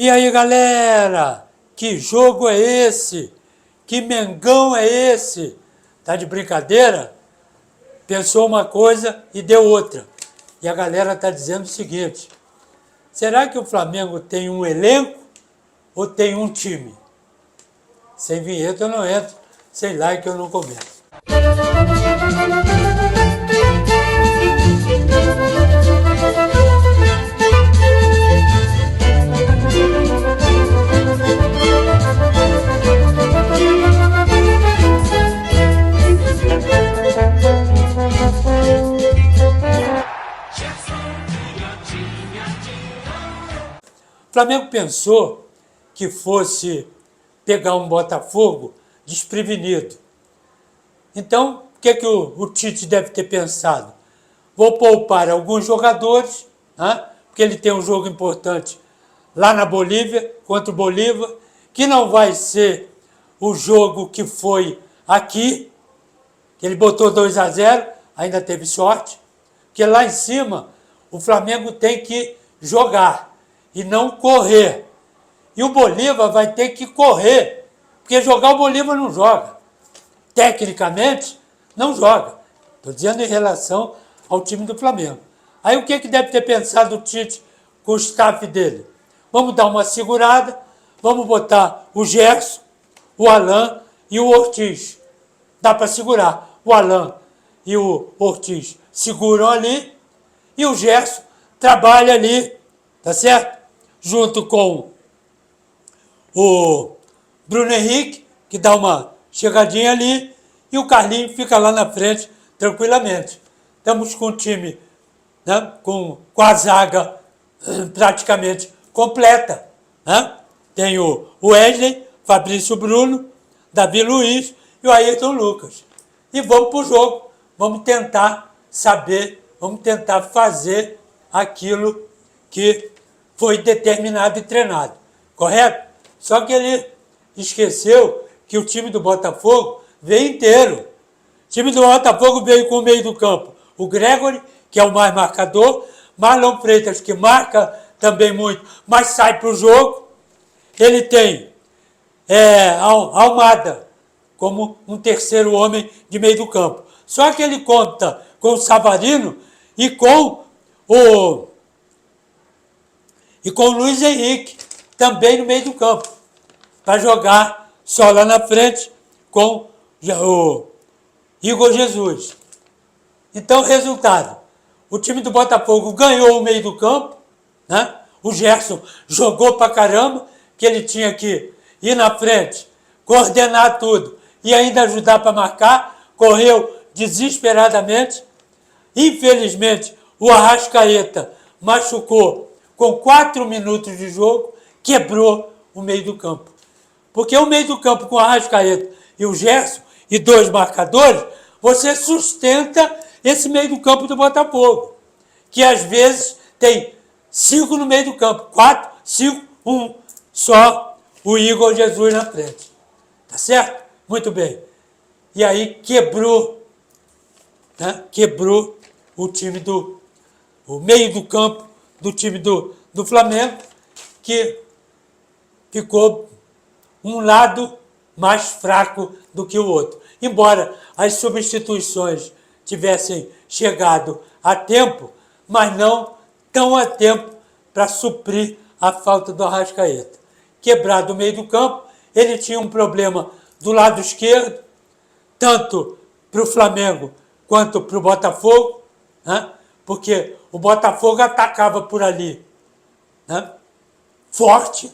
E aí, galera? Que jogo é esse? Que Mengão é esse? Tá de brincadeira? Pensou uma coisa e deu outra. E a galera tá dizendo o seguinte: será que o Flamengo tem um elenco ou tem um time? Sem vinheta eu não entro, sem like eu não começo. O Flamengo pensou que fosse pegar um Botafogo desprevenido. Então, o que o Tite deve ter pensado? Vou poupar alguns jogadores, né? Porque ele tem um jogo importante lá na Bolívia, contra o Bolívar, que não vai ser o jogo que foi aqui, que ele botou 2-0, ainda teve sorte, porque lá em cima o Flamengo tem que jogar e não correr. E o Bolívar vai ter que correr, porque jogar o Bolívar não joga. Tecnicamente, não joga. Estou dizendo em relação ao time do Flamengo. Aí o que deve ter pensado o Tite com o staff dele? Vamos dar uma segurada, vamos botar o Gerson, o Alan e o Ortiz. Dá para segurar. O Alan e o Ortiz seguram ali e o Gerson trabalha ali, tá certo? Junto com o Bruno Henrique, que dá uma chegadinha ali, e o Carlinhos fica lá na frente tranquilamente. Estamos com o time, né, com a zaga praticamente completa. Né? Tem o Wesley, Fabrício Bruno, Davi Luiz e o Ayrton Lucas. E vamos para o jogo, vamos tentar saber, vamos tentar fazer aquilo que foi determinado e treinado. Correto? Só que ele esqueceu que o time do Botafogo veio inteiro. O time do Botafogo veio com o meio do campo. O Gregory, que é o mais marcador, Marlon Freitas, que marca também muito, mas sai para o jogo. Ele tem Almada como um terceiro homem de meio do campo. Só que ele conta com o Savarino e com o Luiz Henrique, também no meio do campo, para jogar só lá na frente com o Igor Jesus. Então, resultado, o time do Botafogo ganhou o meio do campo, né? O Gerson jogou para caramba, que ele tinha que ir na frente, coordenar tudo e ainda ajudar para marcar, correu desesperadamente. Infelizmente, o Arrascaeta machucou com 4 minutos de jogo, quebrou o meio do campo. Porque o meio do campo com o Arrascaeta e o Gerson e 2 marcadores, você sustenta esse meio do campo do Botafogo, que às vezes tem 5 no meio do campo, 4, 5, 1, só o Igor Jesus na frente. Tá certo? Muito bem. E aí quebrou, né? Quebrou o time o meio do campo do time do Flamengo, que ficou um lado mais fraco do que o outro. Embora as substituições tivessem chegado a tempo, mas não tão a tempo para suprir a falta do Arrascaeta. Quebrado o meio do campo, ele tinha um problema do lado esquerdo, tanto para o Flamengo quanto para o Botafogo, né? Porque o Botafogo atacava por ali, né? Forte,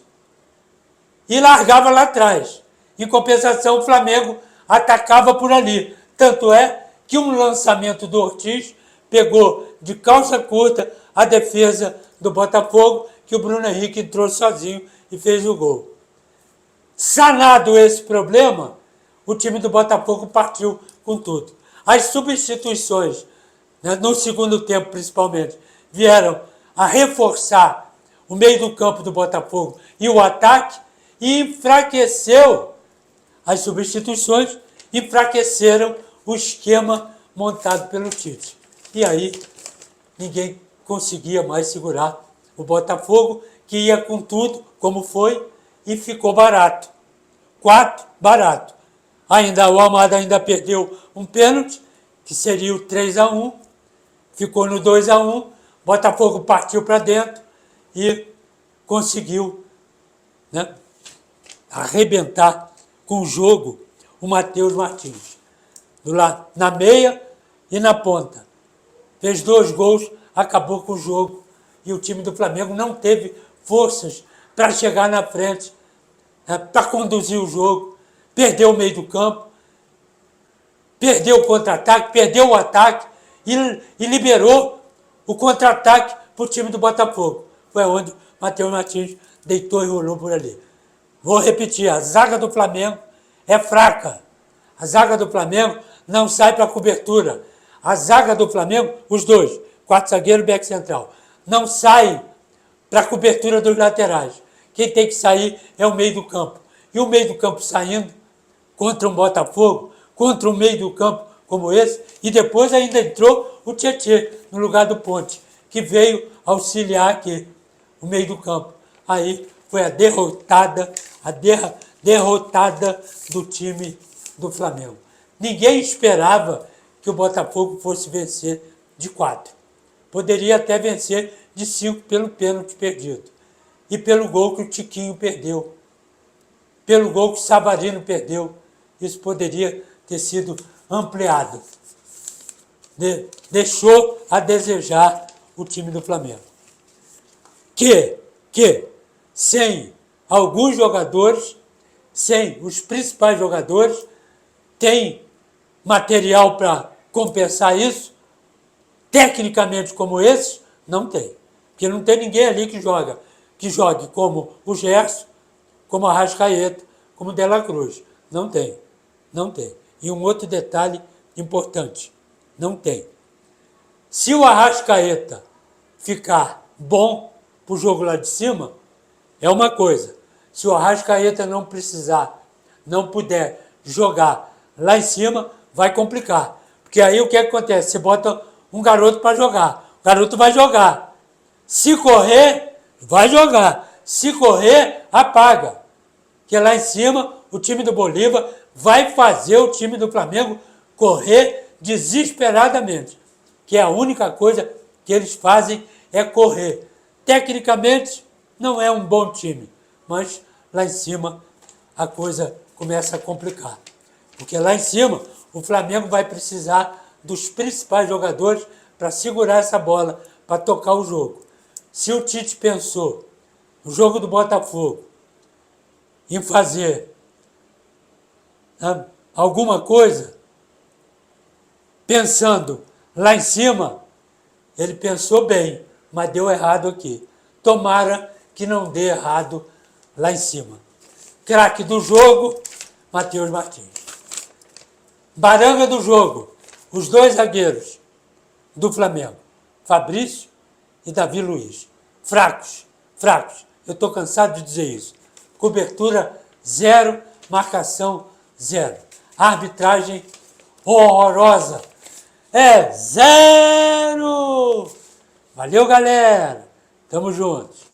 e largava lá atrás. Em compensação, o Flamengo atacava por ali. Tanto é que um lançamento do Ortiz pegou de calça curta a defesa do Botafogo, que o Bruno Henrique entrou sozinho e fez o gol. Sanado esse problema, o time do Botafogo partiu com tudo. As substituições, né, no segundo tempo principalmente, vieram a reforçar o meio do campo do Botafogo e o ataque, e enfraqueceu as substituições, enfraqueceram o esquema montado pelo Tite. E aí ninguém conseguia mais segurar o Botafogo, que ia com tudo, como foi, e ficou barato. 4, barato. Ainda o Almada ainda perdeu um pênalti, que seria o 3-1, ficou no 2-1, Botafogo partiu para dentro e conseguiu, né, arrebentar com o jogo o Matheus Martins. Do lado, na meia e na ponta. Fez 2 gols, acabou com o jogo. E o time do Flamengo não teve forças para chegar na frente, né, para conduzir o jogo. Perdeu o meio do campo, perdeu o contra-ataque, perdeu o ataque e liberou o contra-ataque para o time do Botafogo. Foi onde o Matheus Martins deitou e rolou por ali. Vou repetir, a zaga do Flamengo é fraca. A zaga do Flamengo não sai para a cobertura. A zaga do Flamengo, os dois, 4 zagueiros e back central, não sai para a cobertura dos laterais. Quem tem que sair é o meio do campo. E o meio do campo saindo contra um Botafogo, contra um meio do campo como esse, e depois ainda entrou o Tietê no lugar do Ponte, que veio auxiliar aqui o meio do campo. Aí foi a derrotada do time do Flamengo. Ninguém esperava que o Botafogo fosse vencer de 4. Poderia até vencer de 5 pelo pênalti perdido. E pelo gol que o Tiquinho perdeu. Pelo gol que o Savarino perdeu. Isso poderia ter sido ampliado. Deixou a desejar o time do Flamengo. Que sem alguns jogadores, sem os principais jogadores, tem material para compensar isso? Tecnicamente como esse, não tem. Porque não tem ninguém ali que jogue como o Gerson, como a Arrascaeta, como o De La Cruz. Não tem. Não tem. E um outro detalhe importante. Não tem. Se o Arrascaeta ficar bom para o jogo lá de cima, é uma coisa. Se o Arrascaeta não puder jogar lá em cima, vai complicar. Porque aí o que acontece? Você bota um garoto para jogar. O garoto vai jogar. Se correr, vai jogar. Se correr, apaga. Porque lá em cima, o time do Bolívar vai fazer o time do Flamengo correr desesperadamente. Que é a única coisa que eles fazem é correr. Tecnicamente, não é um bom time. Mas lá em cima, a coisa começa a complicar. Porque lá em cima, o Flamengo vai precisar dos principais jogadores para segurar essa bola, para tocar o jogo. Se o Tite pensou no jogo do Botafogo em fazer, né, alguma coisa, pensando lá em cima, ele pensou bem, mas deu errado aqui. Tomara que não dê errado lá em cima. Craque do jogo, Matheus Martins. Baranga do jogo, os 2 zagueiros do Flamengo, Fabrício e Davi Luiz. Fracos. Eu estou cansado de dizer isso. Cobertura 0, marcação 0. Arbitragem horrorosa. É 0! Valeu, galera. Tamo juntos.